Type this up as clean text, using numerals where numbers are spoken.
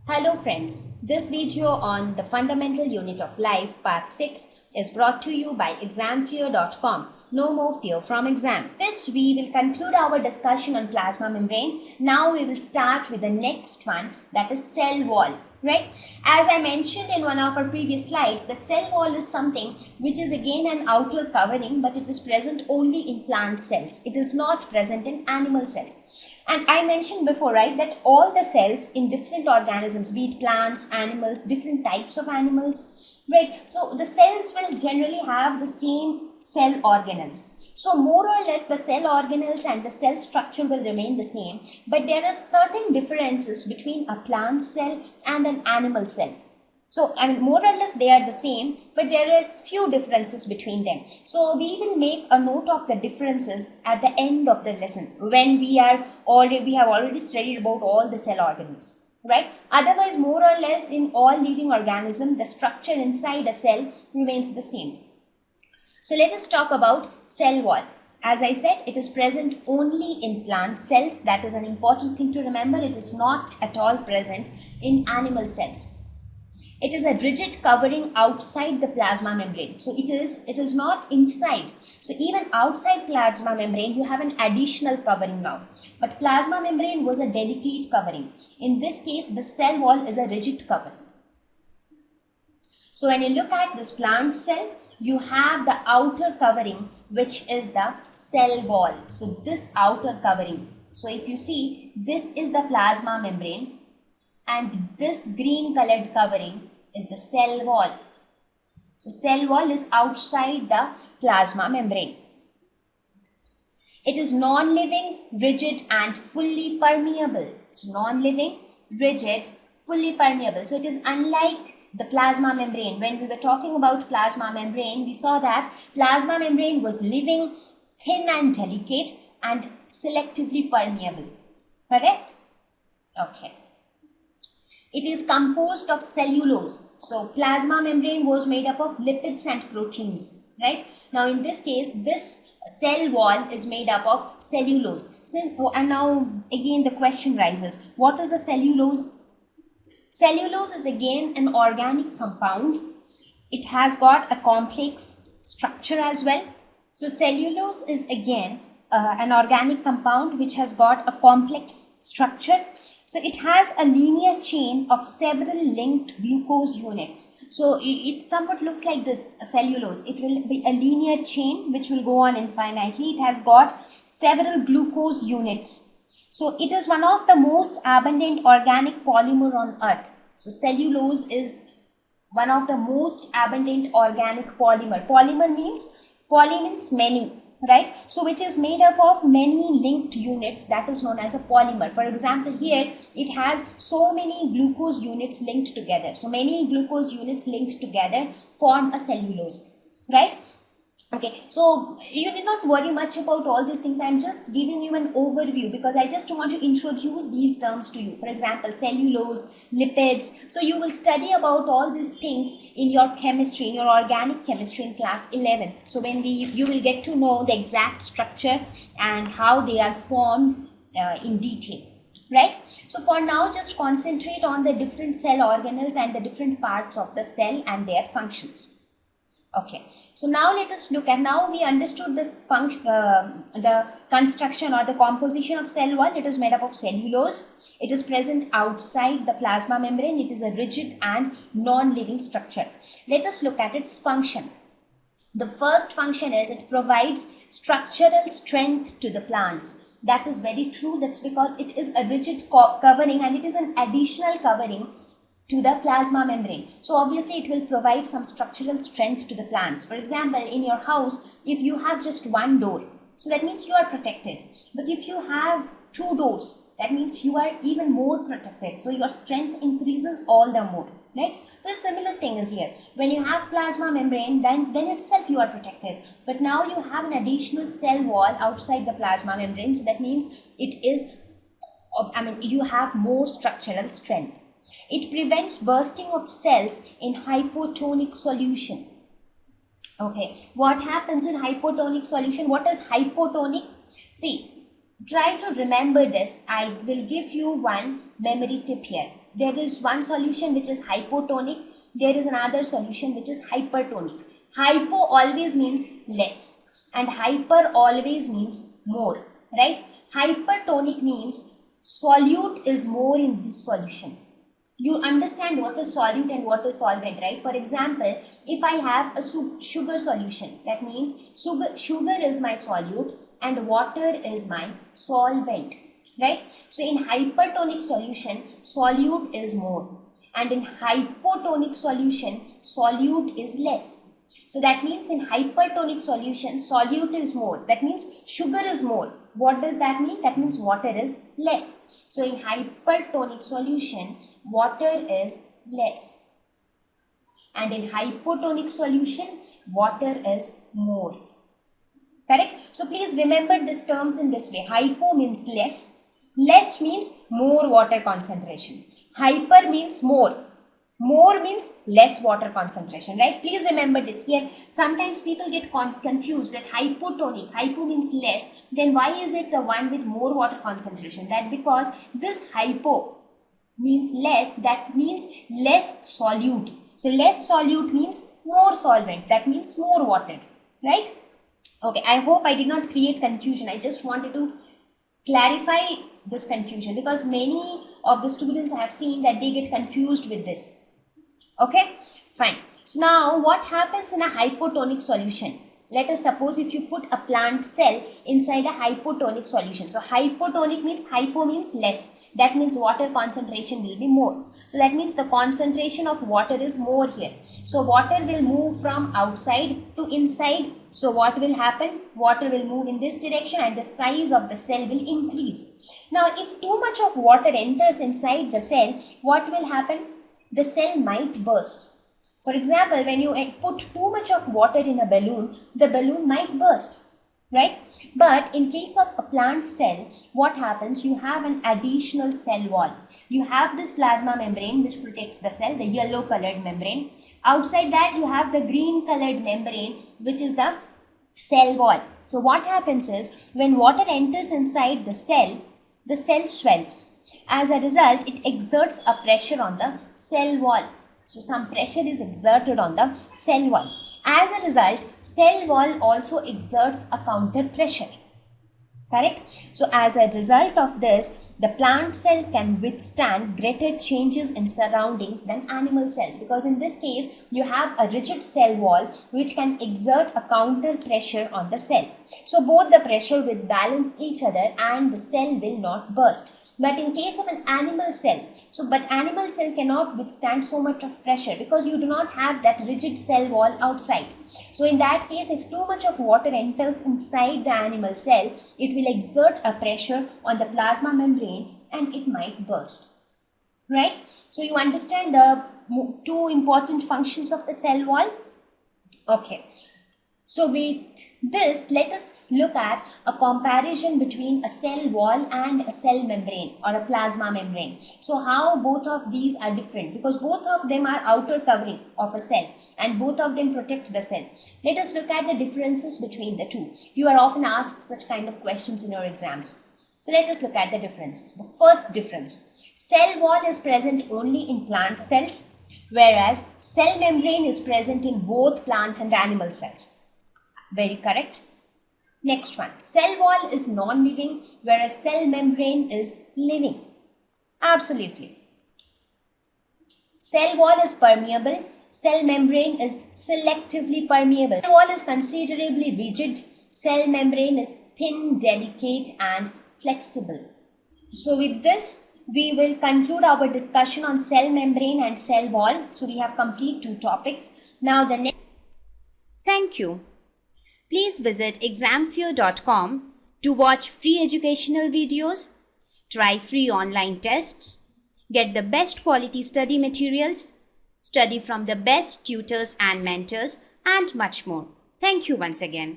Hello friends, this video on the fundamental unit of life part 6 is brought to you by examfear.com. No more fear from exam. This we will conclude our discussion on plasma membrane. Now we will start with the next one, that is cell wall. Right? As I mentioned in one of our previous slides, the cell wall is something which is again an outer covering, but it is present only in plant cells. It is not present in animal cells. And I mentioned before, right, that all the cells in different organisms, be it plants, animals, different types of animals, right? So the cells will generally have the same cell organelles. So more or less the cell organelles and the cell structure will remain the same, but there are certain differences between a plant cell and an animal cell. So, more or less they are the same, but there are few differences between them. So, we will make a note of the differences at the end of the lesson when we have already studied about all the cell organelles, right? Otherwise, more or less in all living organisms, the structure inside a cell remains the same. So, let us talk about cell wall. As I said, it is present only in plant cells. That is an important thing to remember. It is not at all present in animal cells. It is a rigid covering outside the plasma membrane. So it is not inside. So even outside plasma membrane, you have an additional covering now. But plasma membrane was a delicate covering. In this case, the cell wall is a rigid covering. So when you look at this plant cell, you have the outer covering, which is the cell wall. So this outer covering. So if you see, this is the plasma membrane, and this green colored covering is the cell wall. So cell wall is outside the plasma membrane. It is non-living, rigid and fully permeable. It's non-living, rigid, fully permeable. So it is unlike the plasma membrane. When we were talking about plasma membrane, we saw that plasma membrane was living, thin and delicate and selectively permeable. Correct? Okay. It is composed of cellulose. So plasma membrane was made up of lipids and proteins, right? Now in this case, this cell wall is made up of cellulose. And now again the question rises, what is a cellulose? Cellulose is again an organic compound. It has got a complex structure as well. So cellulose is again an organic compound which has got a complex structure. So it has a linear chain of several linked glucose units. So it somewhat looks like this, cellulose. It will be a linear chain which will go on infinitely. It has got several glucose units. So it is one of the most abundant organic polymer on earth. So cellulose is one of the most abundant organic polymer. Poly means many. Right, so which is made up of many linked units, that is known as a polymer. For example, here it has so many glucose units linked together. So many glucose units linked together form a cellulose, right? Okay, so you need not worry much about all these things. I am just giving you an overview because I just want to introduce these terms to you. For example, cellulose, lipids. So you will study about all these things in your chemistry, in your organic chemistry in class 11. So when you will get to know the exact structure and how they are formed in detail. Right? So for now, just concentrate on the different cell organelles and the different parts of the cell and their functions. Okay, so now let us look at, now we understood this function, the construction or the composition of cell wall. It is made up of cellulose. It is present outside the plasma membrane. It is a rigid and non-living structure. Let us look at its function. The first function is it provides structural strength to the plants. That is very true. That's because it is a rigid covering and it is an additional covering to the plasma membrane. So obviously it will provide some structural strength to the plants. For example, in your house, if you have just one door, so that means you are protected. But if you have two doors, that means you are even more protected. So your strength increases all the more, right? The similar thing is here. When you have plasma membrane, then itself you are protected. But now you have an additional cell wall outside the plasma membrane. So that means you have more structural strength. It prevents bursting of cells in hypotonic solution. Okay, what happens in hypotonic solution? What is hypotonic? See, try to remember this. I will give you one memory tip here. there is one solution which is hypotonic, there is another solution which is hypertonic. Hypo always means less and hyper always means more, right? Hypertonic means solute is more in this solution. You understand what is solute and what is solvent, right? For example, if I have a sugar solution, that means sugar is my solute and water is my solvent, right? So in hypertonic solution, solute is more, and in hypotonic solution, solute is less. So that means in hypertonic solution, solute is more. That means sugar is more. What does that mean? That means water is less. So in hypertonic solution, water is less. And in hypotonic solution, water is more. Correct? So please remember these terms in this way. Hypo means less. Less means more water concentration. Hyper means more. More means less water concentration, right? Please remember this. Here, sometimes people get confused that hypotonic, hypo means less. Then why is it the one with more water concentration? That because this hypo means less, that means less solute. So less solute means more solvent. That means more water, right? Okay, I hope I did not create confusion. I just wanted to clarify this confusion because many of the students I have seen that they get confused with this. Okay, fine. So now what happens in a hypotonic solution? Let us suppose if you put a plant cell inside a hypotonic solution. So hypotonic means, hypo means less. That means water concentration will be more. So that means the concentration of water is more here. So water will move from outside to inside. So what will happen? Water will move in this direction and the size of the cell will increase. Now if too much of water enters inside the cell, what will happen? The cell might burst. For example, when you put too much of water in a balloon, the balloon might burst, right? But in case of a plant cell, what happens? You have an additional cell wall. You have this plasma membrane which protects the cell, the yellow colored membrane. Outside that, you have the green colored membrane which is the cell wall. So what happens is, when water enters inside the cell swells. As a result, it exerts a pressure on the cell wall. So some pressure is exerted on the cell wall. As a result, cell wall also exerts a counter pressure. Correct? So as a result of this, the plant cell can withstand greater changes in surroundings than animal cells, because in this case, you have a rigid cell wall which can exert a counter pressure on the cell. So both the pressure will balance each other and the cell will not burst. But in case of an animal cell, but animal cell cannot withstand so much of pressure because you do not have that rigid cell wall outside. So in that case, if too much of water enters inside the animal cell, it will exert a pressure on the plasma membrane and it might burst. Right? So you understand the two important functions of the cell wall? Okay. So with this, let us look at a comparison between a cell wall and a cell membrane or a plasma membrane. So how both of these are different, because both of them are outer covering of a cell and both of them protect the cell. Let us look at the differences between the two. You are often asked such kind of questions in your exams. So let us look at the differences. The first difference, cell wall is present only in plant cells, whereas cell membrane is present in both plant and animal cells. Very correct. Next one, cell wall is non-living, whereas cell membrane is living. Absolutely. Cell wall is permeable, cell membrane is selectively permeable. Cell wall is considerably rigid, cell membrane is thin, delicate and flexible. So with this, we will conclude our discussion on cell membrane and cell wall. So we have complete two topics. Now the next. Thank you. Please visit examfear.com to watch free educational videos, try free online tests, get the best quality study materials, study from the best tutors and mentors, and much more. Thank you once again.